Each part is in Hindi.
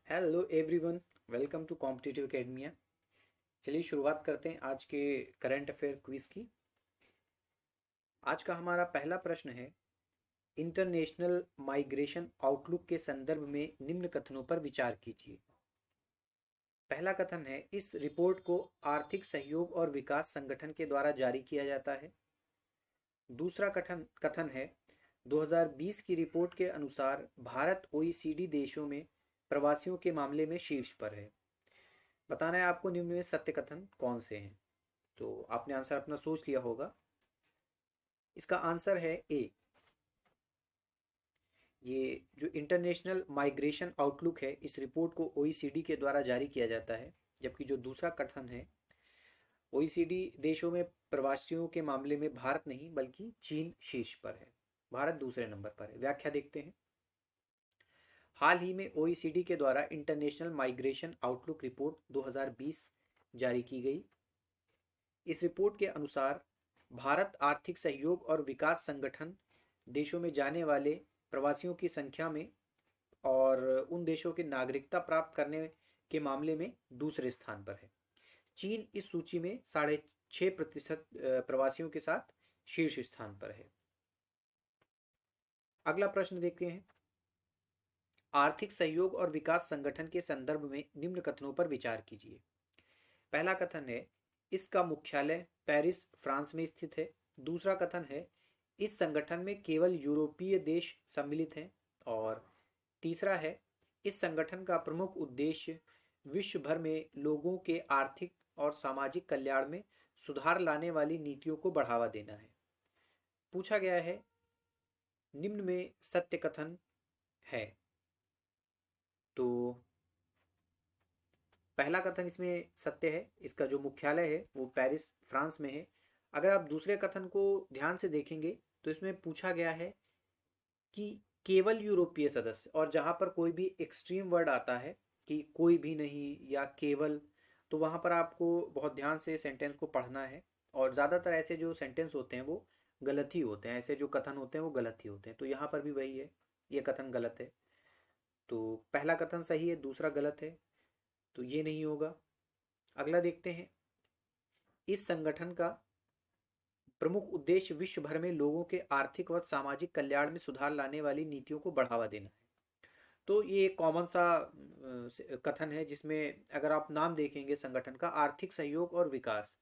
Hello everyone, welcome to competitive academia. चलिए शुरुआत करते हैं आज के करंट अफेयर क्विज की। आज का हमारा पहला प्रश्न है, इंटरनेशनल माइग्रेशन आउटलुक के संदर्भ में निम्न कथनों पर विचार कीजिए। पहला कथन है, इस रिपोर्ट को आर्थिक सहयोग और विकास संगठन के द्वारा जारी किया जाता है। दूसरा कथन कथन है, 2020 की रिपोर्ट के अनुसार भारत ओईसीडी देशों में प्रवासियों के मामले में शीर्ष पर है। बताना है आपको निम्न में सत्य कथन कौन से हैं। तो आपने आंसर अपना सोच लिया होगा। इसका आंसर है ए। ये जो इंटरनेशनल माइग्रेशन आउटलुक है, इस रिपोर्ट को ओईसीडी के द्वारा जारी किया जाता है। जबकि जो दूसरा कथन है, ओईसीडी देशों में प्रवासियों के मामले में भारत नहीं बल्कि चीन शीर्ष पर है, भारत दूसरे नंबर पर है। व्याख्या देखते हैं। हाल ही में ओईसीडी के द्वारा इंटरनेशनल माइग्रेशन आउटलुक रिपोर्ट 2020 जारी की गई। इस रिपोर्ट के अनुसार भारत आर्थिक सहयोग और विकास संगठन देशों में जाने वाले प्रवासियों की संख्या में और उन देशों की नागरिकता प्राप्त करने के मामले में दूसरे स्थान पर है। चीन इस सूची में 6.5% प्रवासियों के साथ शीर्ष स्थान पर है। अगला प्रश्न देखते हैं, आर्थिक सहयोग और विकास संगठन के संदर्भ में निम्न कथनों पर विचार कीजिए। पहला कथन है, इसका मुख्यालय पेरिस फ्रांस में स्थित है। दूसरा कथन है, इस संगठन में केवल यूरोपीय देश सम्मिलित हैं। और तीसरा है, इस संगठन का प्रमुख उद्देश्य विश्व भर में लोगों के आर्थिक और सामाजिक कल्याण में सुधार लाने वाली नीतियों को बढ़ावा देना है। पूछा गया है, निम्न में सत्य कथन है। तो पहला कथन इसमें सत्य है, इसका जो मुख्यालय है वो पेरिस फ्रांस में है। अगर आप दूसरे कथन को ध्यान से देखेंगे तो इसमें पूछा गया है कि केवल यूरोपीय सदस्य, और जहां पर कोई भी एक्सट्रीम वर्ड आता है कि कोई भी नहीं या केवल, तो वहां पर आपको बहुत ध्यान से सेंटेंस को पढ़ना है। और ज़्यादातर ऐसे जो सेंटेंस होते हैं वो गलत ही होते हैं, ऐसे जो कथन होते हैं वो गलत ही होते हैं। तो यहाँ पर भी वही है, ये कथन गलत है। तो पहला कथन सही है, दूसरा गलत है, तो ये नहीं होगा। अगला देखते हैं, इस संगठन का प्रमुख उद्देश्य विश्व भर में लोगों के आर्थिक व सामाजिक कल्याण में सुधार लाने वाली नीतियों को बढ़ावा देना है। तो ये एक कॉमन सा कथन है, जिसमें अगर आप नाम देखेंगे संगठन का आर्थिक सहयोग और विकास,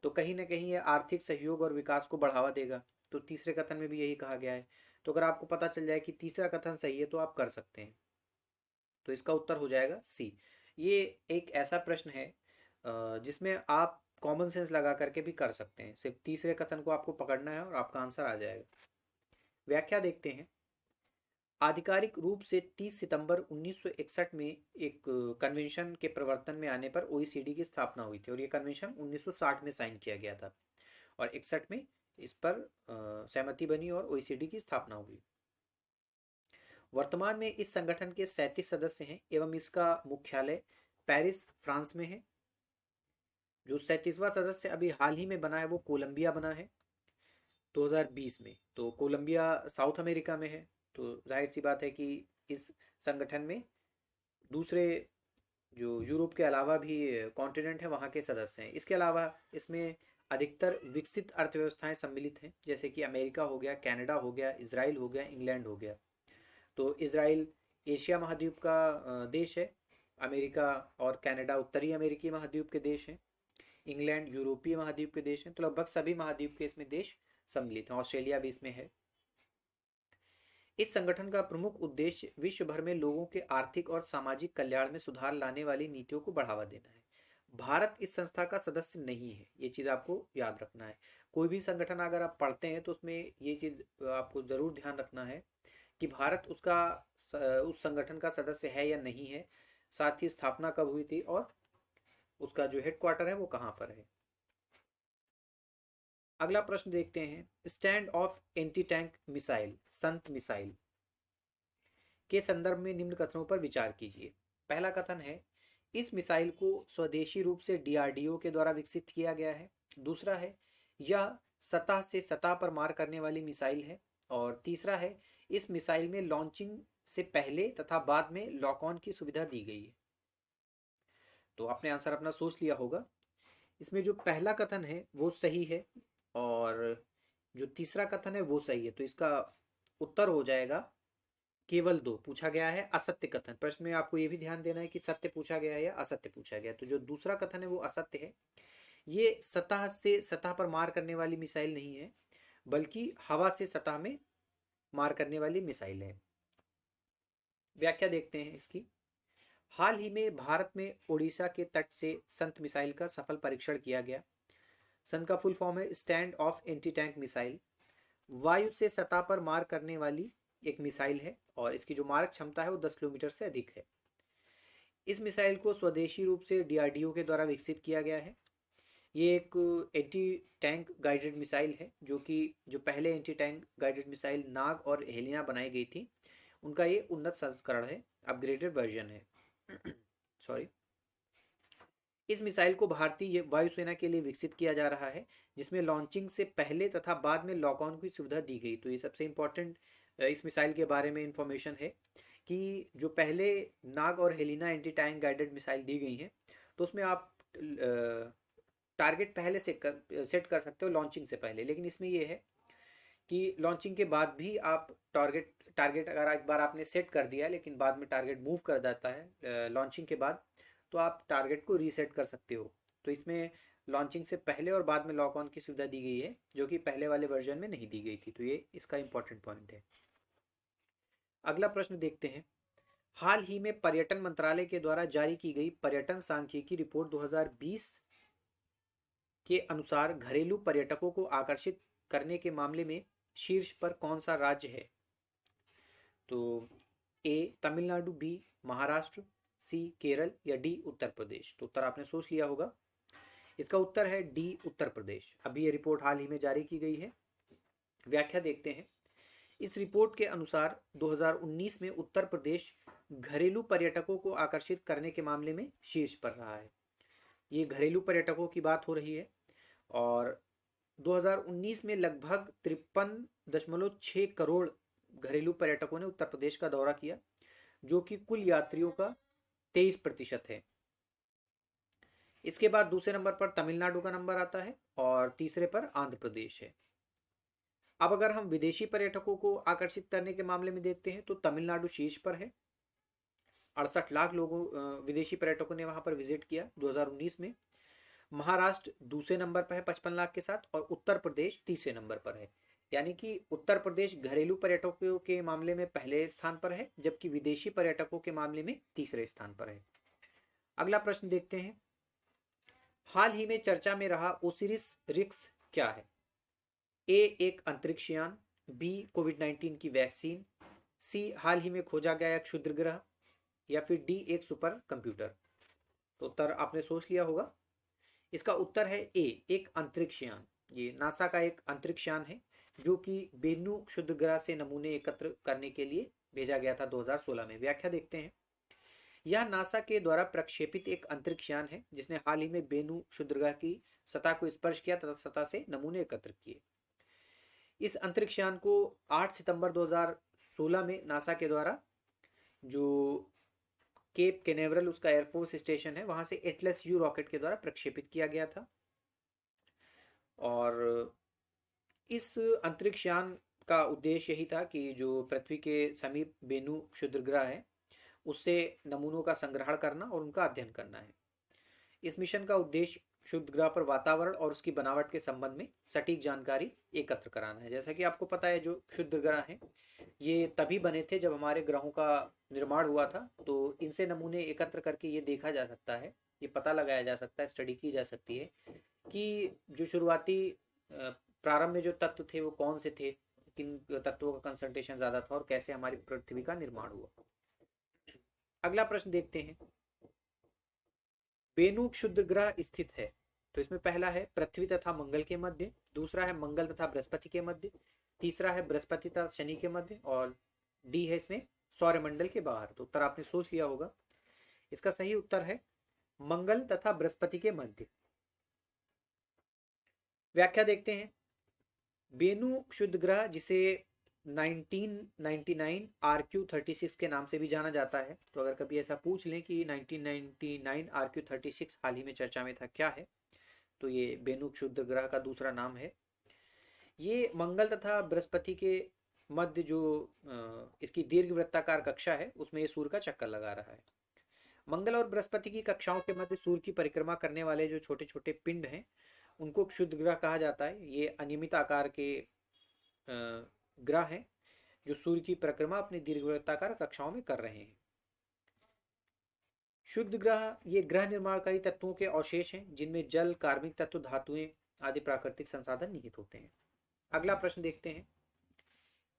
तो कहीं ना कहीं ये आर्थिक सहयोग और विकास को बढ़ावा देगा। तो तीसरे कथन में भी यही कहा गया है। तो अगर आपको पता चल जाए कि तीसरा कथन सही है तो आप कर सकते हैं। तो इसका उत्तर हो जाएगा सी। ये एक ऐसा प्रश्न है जिसमें आप कॉमन सेंस लगा करके भी कर सकते हैं। सिर्फ तीसरे कथन को आपको पकड़ना है और आपका आंसर आ जाएगा। व्याख्या देखते हैं। आधिकारिक रूप से 30 सितंबर 1961 में एक कन्वेंशन के प्रवर्तन में आने पर ओईसीडी की स्थापना हुई थी, और ये कन्वेंशन 1960 में साइन किया गया था और 61 में इस पर सहमति बनी और ओईसीडी की स्थापना हुई। वर्तमान में इस संगठन के 37 सदस्य हैं एवं इसका मुख्यालय पेरिस फ्रांस में है। जो 37वां सदस्य अभी हाल ही में बना है वो कोलंबिया बना है 2020 में। तो कोलंबिया साउथ अमेरिका में है, तो जाहिर सी बात है कि इस संगठन में दूसरे जो यूरोप के अलावा भी कॉन्टिनेंट है वहाँ के सदस्य हैं। इसके अलावा इसमें अधिकतर विकसित अर्थव्यवस्थाएं सम्मिलित हैं, जैसे कि अमेरिका हो गया, कनाडा हो गया, इजराइल हो गया, इंग्लैंड हो गया। तो इजराइल एशिया महाद्वीप का देश है, अमेरिका और कनाडा उत्तरी अमेरिकी महाद्वीप के देश हैं, इंग्लैंड यूरोपीय महाद्वीप के देश हैं। तो लगभग सभी महाद्वीप के इसमें देश सम्मिलित हैं, ऑस्ट्रेलिया भी इसमें है। इस संगठन का प्रमुख उद्देश्य विश्व भर में लोगों के आर्थिक और सामाजिक कल्याण में सुधार लाने वाली नीतियों को बढ़ावा देना है। भारत इस संस्था का सदस्य नहीं है, ये चीज आपको याद रखना है। कोई भी संगठन अगर आप पढ़ते हैं तो उसमें ये चीज आपको जरूर ध्यान रखना है कि भारत उसका उस संगठन का सदस्य है या नहीं है, साथ ही स्थापना कब हुई थी और उसका जो हेडक्वार्टर है वो कहाँ पर है। अगला प्रश्न देखते हैं, stand of anti tank missile Sant missile के संदर्भ में निम्न कथनों पर विचार कीजिए। पहला कथन है, इस मिसाइल को स्वदेशी रूप से डीआरडीओ के द्वारा विकसित किया गया है। दूसरा है, यह सतह से सतह पर मार करने वाली मिसाइल है। और तीसरा है, इस मिसाइल में लॉन्चिंग से पहले तथा बाद में लॉक ऑन की सुविधा दी गई है। तो आपने आंसर अपना सोच लिया होगा। इसमें जो पहला कथन है वो सही है और जो तीसरा कथन है वो सही है। तो इसका उत्तर हो जाएगा केवल दो। पूछा गया है असत्य कथन। प्रश्न में आपको ये भी ध्यान देना है कि सत्य पूछा गया है या असत्य पूछा गया है। तो जो दूसरा कथन है वो असत्य है। ये सतह से सतह पर मार करने वाली मिसाइल नहीं है, बल्कि हवा से सतह में मार करने वाली मिसाइल है। व्याख्या देखते हैं इसकी। हाल ही में भारत में ओडिशा के तट से संत मिसाइल का सफल परीक्षण किया गया। संत का फुल फॉर्म है stand of anti tank missile. वायु से सतह पर मार करने वाली एक मिसाइल है और इसकी जो मारक क्षमता है वो 10 किलोमीटर से अधिक है। इस मिसाइल को स्वदेशी रूप से डीआरडीओ के द्वारा विकसित किया गया है। ये एक एंटी टैंक गाइडेड मिसाइल है, जो कि जो पहले एंटी टैंक गाइडेड मिसाइल नाग और हेलिना बनाई गई थी, उनका ये उन्नत संस्करण है, अपग्रेडेड वर्जन है। सॉरी। इस मिसाइल को भारतीय वायुसेना के लिए विकसित किया जा रहा है, जिसमें लॉन्चिंग से पहले तथा बाद में लॉक ऑन की सुविधा दी गई। तो ये सबसे इंपॉर्टेंट इस मिसाइल के बारे में इंफॉर्मेशन है कि जो पहले नाग और Helina anti tank guided missile दी गई हैं, तो उसमें आप टारगेट पहले से सेट कर सकते हो लॉन्चिंग से पहले। लेकिन इसमें ये है कि लॉन्चिंग के बाद भी आप टारगेट अगर एक बार आपने सेट कर दिया है लेकिन बाद में टारगेट मूव कर जाता है लॉन्चिंग के बाद, तो आप टारगेट को रीसेट कर सकते हो। तो इसमें लॉन्चिंग से पहले और बाद में लॉक ऑन की सुविधा दी गई है, जो कि पहले वाले वर्जन में नहीं दी गई थी। तो ये इसका इंपॉर्टेंट पॉइंट है। अगला प्रश्न देखते हैं। हाल ही में पर्यटन मंत्रालय के द्वारा जारी की गई पर्यटन सांख्यिकी रिपोर्ट 2020 के अनुसार घरेलू पर्यटकों को आकर्षित करने के मामले में शीर्ष पर कौन सा राज्य है? तो ए तमिलनाडु, बी महाराष्ट्र, सी केरल या डी उत्तर प्रदेश। तो उत्तर आपने सोच लिया होगा। इसका उत्तर है डी उत्तर प्रदेश। अभी ये रिपोर्ट हाल ही में जारी की गई है। व्याख्या देखते हैं। इस रिपोर्ट के अनुसार 2019 में उत्तर प्रदेश घरेलू पर्यटकों को आकर्षित करने के मामले में शीर्ष पर रहा है। ये घरेलू पर्यटकों की बात हो रही है और 2019 में लगभग 53.6 करोड़ घरेलू पर्यटकों ने उत्तर प्रदेश का दौरा किया, जो कि कुल यात्रियों का 23% है। इसके बाद दूसरे नंबर पर तमिलनाडु का नंबर आता है और तीसरे पर आंध्र प्रदेश है। अब अगर हम विदेशी पर्यटकों को आकर्षित करने के मामले में देखते हैं तो तमिलनाडु शीर्ष पर है। 68 लाख लोगों विदेशी पर्यटकों ने वहां पर विजिट किया 2019 में। महाराष्ट्र दूसरे नंबर पर है 55 लाख के साथ और उत्तर प्रदेश तीसरे नंबर पर है। यानी कि उत्तर प्रदेश घरेलू पर्यटकों के मामले में पहले स्थान पर है, जबकि विदेशी पर्यटकों के मामले में तीसरे स्थान पर है। अगला प्रश्न देखते हैं। हाल ही में चर्चा में रहा ओसिरिस रिक्स क्या है? ए एक अंतरिक्ष यान, बी कोविड-19 की वैक्सीन, सी हाल ही में खोजा गया एक क्षुद्र ग्रह या फिर डी एक सुपर कंप्यूटर। तो उत्तर आपने सोच लिया होगा। इसका उत्तर है ए एक अंतरिक्ष यान। ये नासा का एक अंतरिक्ष यान है, जो कि बेनू क्षुद्र ग्रह से नमूने एकत्र करने के लिए भेजा गया था 2016 में। व्याख्या देखते हैं। यह नासा के द्वारा प्रक्षेपित एक अंतरिक्ष यान है, जिसने हाल ही में बेनू क्षुद्र ग्रह की सतह को स्पर्श किया तथा सतह से नमूने एकत्र किए। इस अंतरिक्ष यान को 8 सितंबर 2016 में नासा के द्वारा जो केप कैनेवरल उसका एयरफोर्स स्टेशन है वहां से एटलस यू रॉकेट के द्वारा प्रक्षेपित किया गया था। और इस अंतरिक्ष यान का उद्देश्य यही था कि जो पृथ्वी के समीप बेनू क्षुद्र ग्रह है उससे नमूनों का संग्रहण करना और उनका अध्ययन करना है। इस मिशन का उद्देश्य क्षुद्र ग्रह पर वातावरण और उसकी बनावट के संबंध में सटीक जानकारी एकत्र कराना है। जैसा कि आपको पता है, जो क्षुद्र ग्रह हैं ये तभी बने थे जब हमारे ग्रहों का निर्माण हुआ था। तो इनसे नमूने एकत्र करके ये देखा जा सकता है, ये पता लगाया जा सकता है, स्टडी की जा सकती है कि जो शुरुआती प्रारंभ में जो तत्व थे वो कौन से थे, किन तत्वों का कंसंट्रेशन ज्यादा था और कैसे हमारी पृथ्वी का निर्माण हुआ। अगला प्रश्न देखते हैं। बेनू क्षुद्र ग्रह स्थित है, तो इसमें पहला है पृथ्वी तथा मंगल के मध्य, दूसरा है मंगल तथा बृहस्पति के मध्य, तीसरा है बृहस्पति तथा शनि के मध्य और डी है इसमें सौरमंडल के बाहर। तो उत्तर आपने सोच लिया होगा। इसका सही उत्तर है मंगल तथा बृहस्पति के मध्य। व्याख्या देखते हैं। बेनू क्षुद्र ग्रह जिसे 1999 RQ36 के नाम से भी जाना जाता है। तो अगर कभी ऐसा पूछ लें कि 1999 RQ36 हाल ही में चर्चा में था, क्या है, तो ये बेनु क्षुद्र ग्रह का दूसरा नाम है। ये मंगल तथा बृहस्पति के मध्य जो इसकी दीर्घवृत्ताकार कक्षा है उसमें ये सूर्य का चक्कर लगा रहा है। मंगल और बृहस्पति की कक्षाओं के मध्य सूर्य की परिक्रमा करने वाले जो छोटे छोटे पिंड हैं उनको क्षुद्र ग्रह कहा जाता है। ये अनियमित आकार के ग्रह हैं जो सूर्य की परिक्रमा अपनी दीर्घवृत्ताकार कक्षाओं में कर रहे हैं। शुद्ध ग्रह ये ग्रह निर्माणकारी तत्वों के अवशेष हैं जिनमें जल, कार्बनिक तत्व, धातुएं आदि प्राकृतिक संसाधन निहित होते हैं। अगला प्रश्न देखते हैं।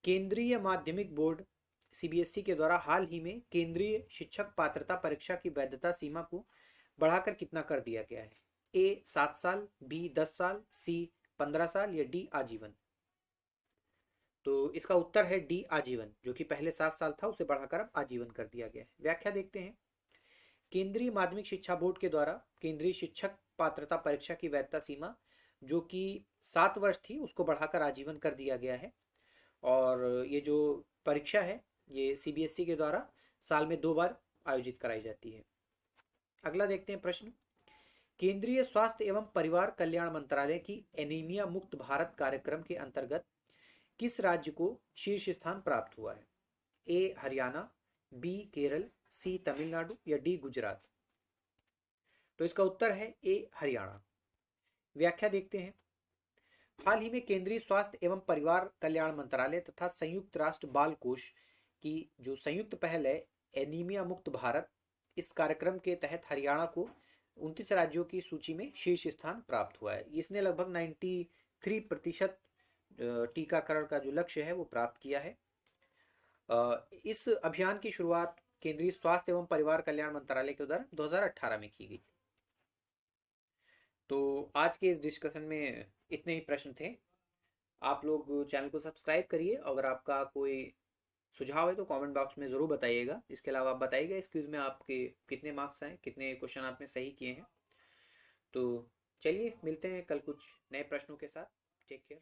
केंद्रीय माध्यमिक बोर्ड सीबीएसई के द्वारा हाल ही में केंद्रीय शिक्षक पात्रता परीक्षा की वैधता सीमा को बढ़ाकर कितना कर दिया गया है? ए 7 साल, बी 10 साल, सी 15 साल या डी आजीवन? तो इसका उत्तर है डी आजीवन, जो कि पहले 7 साल था उसे बढ़ाकर अब आजीवन कर दिया गया है। व्याख्या देखते हैं। केंद्रीय माध्यमिक शिक्षा बोर्ड के द्वारा केंद्रीय शिक्षक पात्रता परीक्षा की वैधता सीमा जो कि 7 वर्ष थी उसको बढ़ाकर आजीवन कर दिया गया है। और ये जो परीक्षा है ये सीबीएसई के द्वारा साल में 2 बार आयोजित कराई जाती है। अगला देखते हैं प्रश्न। केंद्रीय स्वास्थ्य एवं परिवार कल्याण मंत्रालय की एनीमिया मुक्त भारत कार्यक्रम के अंतर्गत किस राज्य को शीर्ष स्थान प्राप्त हुआ है? ए हरियाणा, बी केरल, सी तमिलनाडु या डी गुजरात? तो इसका उत्तर है ए हरियाणा। व्याख्या देखते हैं। हाल ही में केंद्रीय स्वास्थ्य एवं परिवार कल्याण मंत्रालय तथा संयुक्त राष्ट्र बाल कोष की जो संयुक्त पहल है एनीमिया मुक्त भारत, इस कार्यक्रम के तहत हरियाणा को 29 राज्यों की सूची में शीर्ष स्थान प्राप्त हुआ है। इसने लगभग 93% टीकाकरण का जो लक्ष्य है वो प्राप्त किया है। इस अभियान की शुरुआत केंद्रीय स्वास्थ्य एवं परिवार कल्याण मंत्रालय के द्वारा 2018 में की गई। तो आज के इस डिस्कशन में इतने ही प्रश्न थे। आप लोग चैनल को सब्सक्राइब करिए। अगर आपका कोई सुझाव है तो कमेंट बॉक्स में ज़रूर बताइएगा। इसके अलावा आप बताइएगा इस क्विज में आपके कितने मार्क्स आए, कितने क्वेश्चन आपने सही किए हैं। तो चलिए मिलते हैं कल कुछ नए प्रश्नों के साथ। Take care.